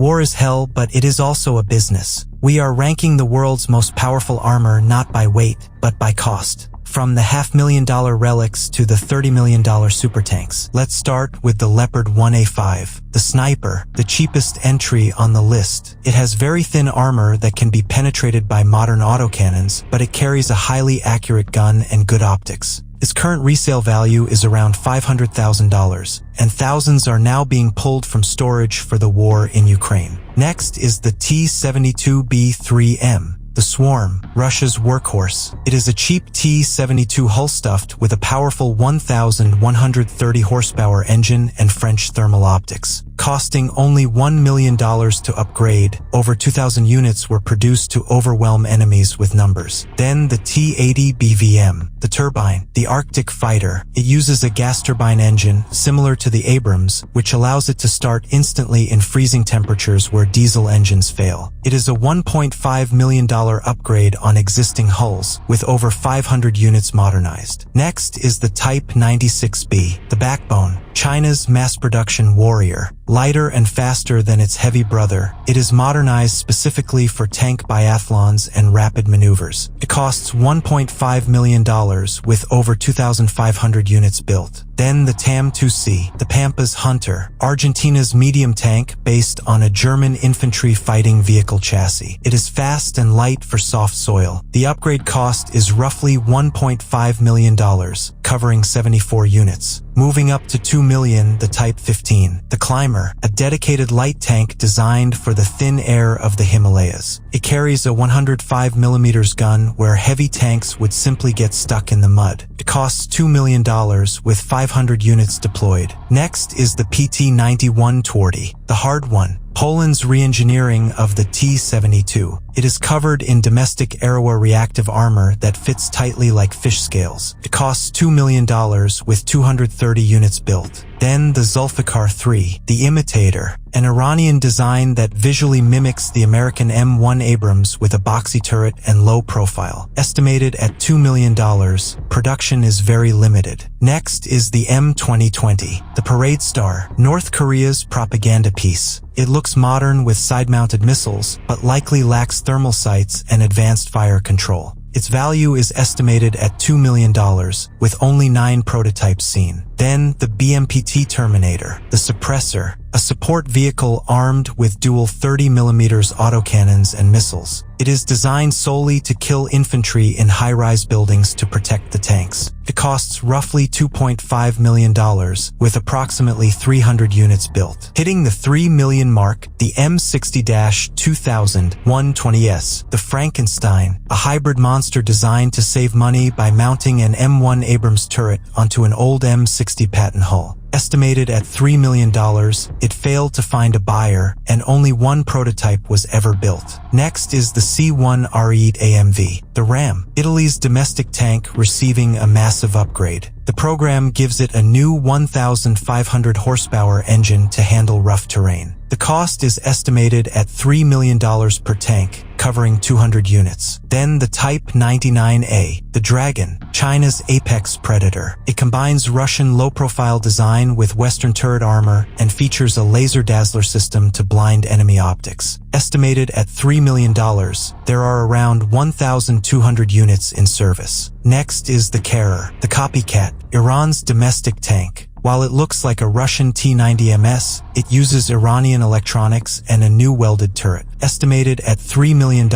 War is hell, but it is also a business. We are ranking the world's most powerful armor not by weight, but by cost. From the $500,000 relics to the $30 million supertanks. Let's start with the Leopard 1A5, the sniper, the cheapest entry on the list. It has very thin armor that can be penetrated by modern autocannons, but it carries a highly accurate gun and good optics. Its current resale value is around $500,000, and thousands are now being pulled from storage for the war in Ukraine. Next is the T-72B3M. The Swarm, Russia's workhorse. It is a cheap T-72 hull-stuffed with a powerful 1,130 horsepower engine and French thermal optics. Costing only $1 million to upgrade, over 2,000 units were produced to overwhelm enemies with numbers. Then the T-80BVM, the turbine, the Arctic fighter. It uses a gas turbine engine similar to the Abrams, which allows it to start instantly in freezing temperatures where diesel engines fail. It is a $1.5 million upgrade on existing hulls, with over 500 units modernized. Next is the Type 96B, the backbone, China's mass-production warrior. Lighter and faster than its heavy brother, it is modernized specifically for tank biathlons and rapid maneuvers. It costs $1.5 million with over 2,500 units built. Then the TAM-2C, the Pampas Hunter, Argentina's medium tank based on a German infantry fighting vehicle chassis. It is fast and light for soft soil. The upgrade cost is roughly $1.5 million, covering 74 units. Moving up to $2 million, the Type 15, the Climber, a dedicated light tank designed for the thin air of the Himalayas. It carries a 105mm gun where heavy tanks would simply get stuck in the mud. It costs $2 million with 500 units deployed. Next is the PT-91 Twardie, the hard one. Poland's re-engineering of the T-72. It is covered in domestic Arawa reactive armor that fits tightly like fish scales. It costs $2 million with 230 units built. Then the Zulfikar 3, the Imitator, an Iranian design that visually mimics the American M1 Abrams with a boxy turret and low profile. Estimated at $2 million, production is very limited. Next is the M2020, the Parade Star, North Korea's propaganda piece. It looks modern with side-mounted missiles, but likely lacks thermal sights and advanced fire control. Its value is estimated at $2 million, with only 9 prototypes seen. Then the BMPT Terminator, the Suppressor, a support vehicle armed with dual 30mm autocannons and missiles. It is designed solely to kill infantry in high-rise buildings to protect the tanks. It costs roughly $2.5 million, with approximately 300 units built. Hitting the 3 million mark, the M60-2000 120S, the Frankenstein, a hybrid monster designed to save money by mounting an M1 Abrams turret onto an old M60 patent hull. Estimated at $3 million, it failed to find a buyer, and only one prototype was ever built. Next is the C1 R8 AMV, the Ram, Italy's domestic tank receiving a massive upgrade. The program gives it a new 1,500 horsepower engine to handle rough terrain. The cost is estimated at $3 million per tank, covering 200 units. Then the Type 99A, the Dragon, China's apex predator. It combines Russian low-profile design with Western turret armor and features a laser dazzler system to blind enemy optics. Estimated at $3 million, there are around 1,200 units in service. Next is the Karar, the copycat, Iran's domestic tank. While it looks like a Russian T-90MS, it uses Iranian electronics and a new welded turret. Estimated at $3 million,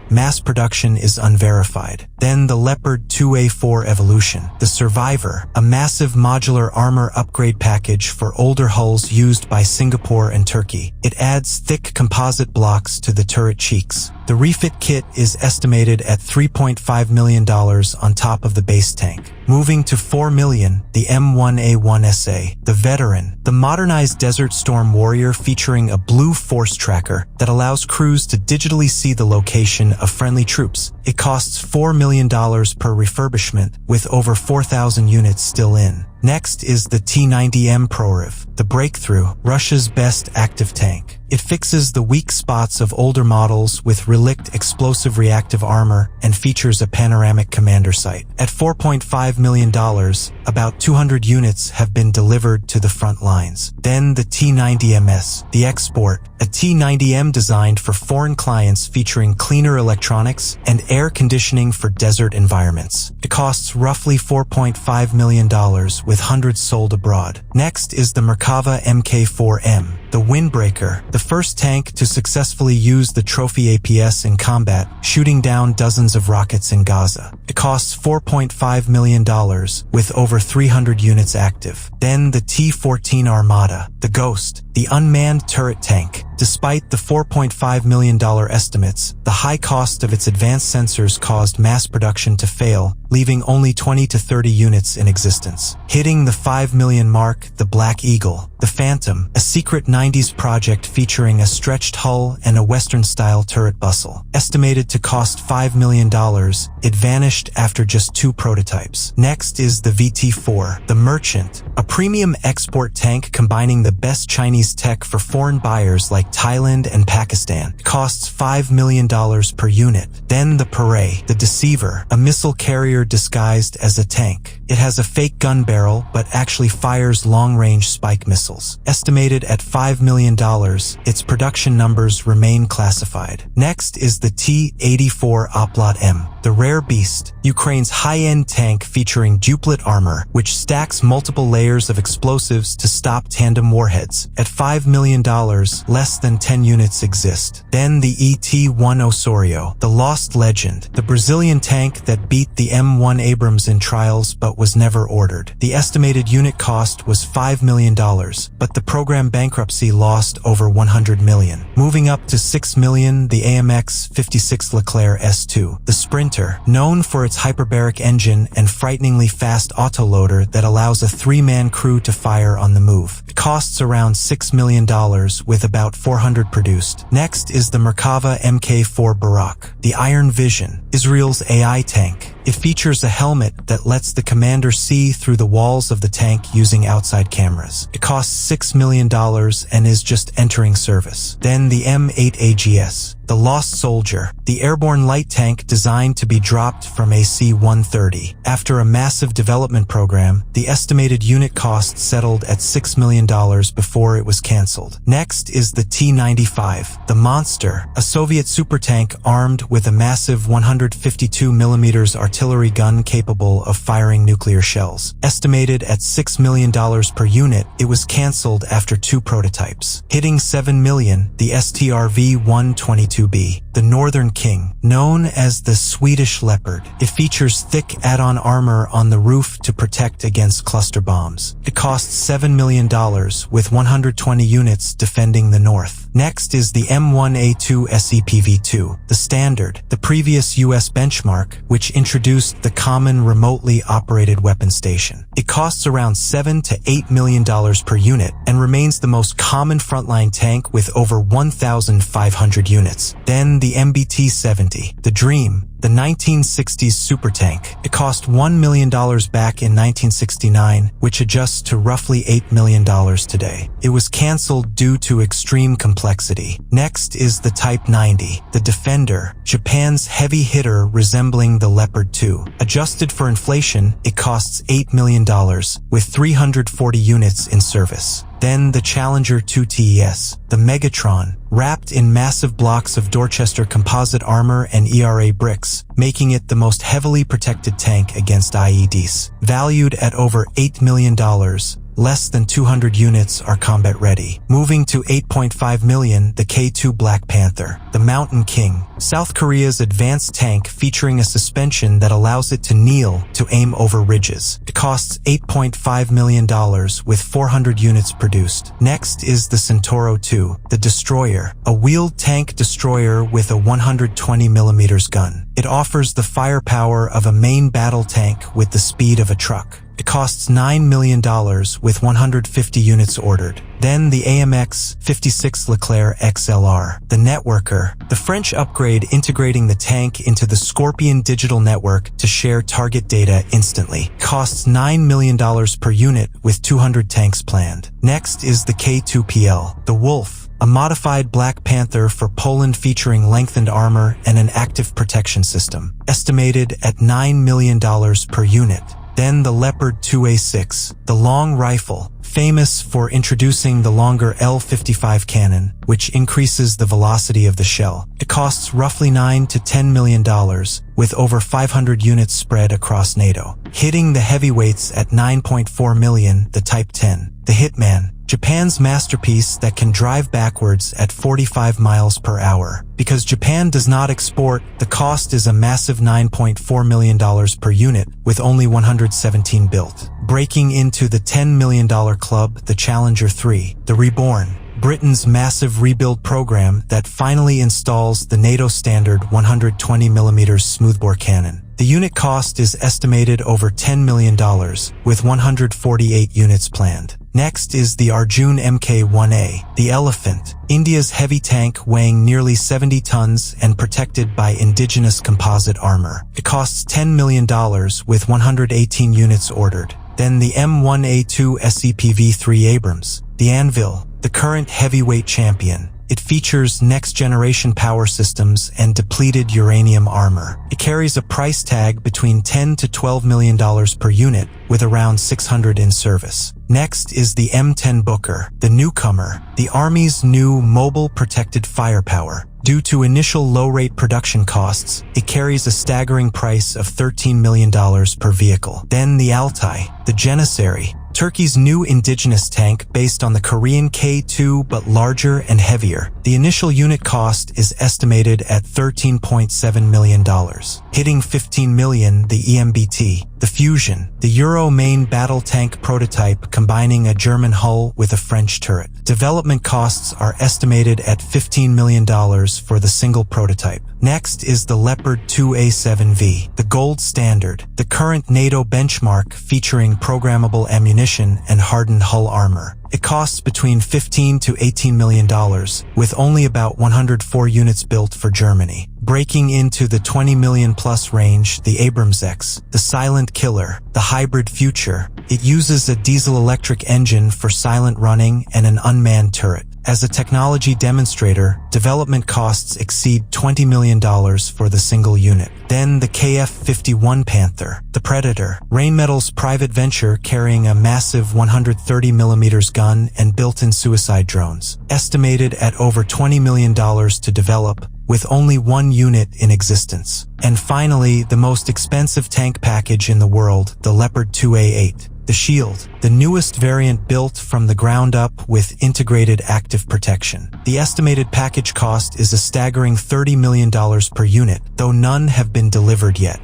mass production is unverified. Then the Leopard 2A4 Evolution, the Survivor, a massive modular armor upgrade package for older hulls used by Singapore and Turkey. It adds thick composite blocks to the turret cheeks. The refit kit is estimated at $3.5 million on top of the base tank. Moving to $4 million, the M1A1SA, the Veteran, the modernized Desert Storm Warrior featuring a blue force tracker that allows crews to digitally see the location of friendly troops. It costs $4 million per refurbishment, with over 4,000 units still in. Next is the T-90M Prorov, the breakthrough, Russia's best active tank. It fixes the weak spots of older models with relict explosive reactive armor and features a panoramic commander sight. At $4.5 million, about 200 units have been delivered to the front lines. Then the T-90MS, the export, a T-90M designed for foreign clients featuring cleaner electronics and air conditioning for desert environments. It costs roughly $4.5 million with hundreds sold abroad. Next is the Merkava Mk4M, the windbreaker, the first tank to successfully use the trophy APS in combat, shooting down dozens of rockets in Gaza. It costs $4.5 million with over 300 units active. Then the T-14 Armata, the Ghost, the unmanned turret tank. Despite the $4.5 million estimates, the high cost of its advanced sensors caused mass production to fail, leaving only 20 to 30 units in existence. Hitting the 5 million mark, the Black Eagle, the Phantom, a secret 90s project featuring a stretched hull and a Western-style turret bustle. Estimated to cost $5 million, it vanished after just 2 prototypes. Next is the VT-4, the Merchant, a premium export tank combining the best Chinese tech for foreign buyers like Thailand and Pakistan. It costs $5 million per unit. Then the Paray, the Deceiver, a missile carrier disguised as a tank. It has a fake gun barrel but actually fires long-range spike missiles. Estimated at $5 million, its production numbers remain classified. Next is the T-84 Oplot M, the rare beast, Ukraine's high-end tank featuring duplet armor, which stacks multiple layers of explosives to stop tandem warheads. At $5 million, less than 10 units exist. Then the ET-1 Osorio, the Lost Legend, the Brazilian tank that beat the M1 Abrams in trials but was never ordered. The estimated unit cost was $5 million, but the program bankruptcy lost over $100 million. Moving up to $6 million, the AMX-56 Leclerc S2, the Sprinter, known for its hyperbaric engine and frighteningly fast autoloader that allows a 3-man crew to fire on the move. It costs around $6 million with about 400 produced. Next is the Merkava Mk4 Barak, the Iron Vision, Israel's AI tank. It features a helmet that lets the commander see through the walls of the tank using outside cameras. It costs $6 million and is just entering service. Then the M8 AGS, the Lost Soldier, the airborne light tank designed to be dropped from a C-130. After a massive development program, the estimated unit cost settled at $6 million before it was cancelled. Next is the T-95, the Monster, a Soviet supertank armed with a massive 152mm artillery gun capable of firing nuclear shells. Estimated at $6 million per unit, it was cancelled after 2 prototypes. Hitting $7 million, the STRV-122B, the Northern King, known as the Swedish Leopard. It features thick add-on armor on the roof to protect against cluster bombs. It costs $7 million with 120 units defending the north. Next is the M1A2 SEPV-2, the Standard, the previous US benchmark, which introduced the common remotely operated weapon station. It costs around $7 to $8 million per unit and remains the most common frontline tank with over 1,500 units. Then the MBT-70, the Dream, the 1960s supertank. It cost $1 million back in 1969, which adjusts to roughly $8 million today. It was cancelled due to extreme complexity. Next is the Type 90, the Defender, Japan's heavy hitter resembling the Leopard 2. Adjusted for inflation, it costs $8 million, with 340 units in service. Then the Challenger 2TES, the Megatron, wrapped in massive blocks of Dorchester composite armor and ERA bricks, making it the most heavily protected tank against IEDs. Valued at over $8 million, less than 200 units are combat ready. Moving to $8.5 million, the K2 Black Panther, the Mountain King, South Korea's advanced tank featuring a suspension that allows it to kneel to aim over ridges. It costs $8.5 million with 400 units produced. Next is the Centauro 2, the Destroyer, a wheeled tank destroyer with a 120mm gun. It offers the firepower of a main battle tank with the speed of a truck. It costs $9 million with 150 units ordered. Then the AMX-56 Leclerc XLR, the Networker, the French upgrade integrating the tank into the Scorpion digital network to share target data instantly. Costs $9 million per unit with 200 tanks planned. Next is the K2PL, the Wolf, a modified Black Panther for Poland featuring lengthened armor and an active protection system, estimated at $9 million per unit. Then the Leopard 2A6, the long rifle, famous for introducing the longer L55 cannon, which increases the velocity of the shell. It costs roughly $9 to $10 million, with over 500 units spread across NATO. Hitting the heavyweights at $9.4 million, the Type 10, the Hitman, Japan's masterpiece that can drive backwards at 45 miles per hour. Because Japan does not export, the cost is a massive $9.4 million per unit, with only 117 built. Breaking into the $10 million club, the Challenger 3, the Reborn, Britain's massive rebuild program that finally installs the NATO standard 120mm smoothbore cannon. The unit cost is estimated over $10 million, with 148 units planned. Next is the Arjun Mk1A, the Elephant, India's heavy tank weighing nearly 70 tons and protected by indigenous composite armor. It costs $10 million with 118 units ordered. Then the M1A2 SEPV-3 Abrams, the Anvil, the current heavyweight champion. It features next-generation power systems and depleted uranium armor. It carries a price tag between $10 to $12 million per unit, with around 600 in service. Next is the M10 Booker, the newcomer, the Army's new mobile protected firepower. Due to initial low-rate production costs, it carries a staggering price of $13 million per vehicle. Then the Altai, the Janissary, Turkey's new indigenous tank based on the Korean K2 but larger and heavier. The initial unit cost is estimated at $13.7 million. Hitting $15 million, the EMBT, the Fusion, the Euro main battle tank prototype combining a German hull with a French turret. Development costs are estimated at $15 million for the single prototype. Next is the Leopard 2A7V, the gold standard, the current NATO benchmark featuring programmable ammunition and hardened hull armor. It costs between $15 to $18 million, with only about 104 units built for Germany. Breaking into the 20 million plus range, the Abrams X, the silent killer, the hybrid future. It uses a diesel-electric engine for silent running and an unmanned turret. As a technology demonstrator, development costs exceed $20 million for the single unit. Then the KF-51 Panther, the Predator, Rheinmetall's private venture carrying a massive 130mm gun and built-in suicide drones. Estimated at over $20 million to develop, with only one unit in existence. And finally, the most expensive tank package in the world, the Leopard 2A8. The Shield, the newest variant built from the ground up with integrated active protection. The estimated package cost is a staggering $30 million per unit, though none have been delivered yet.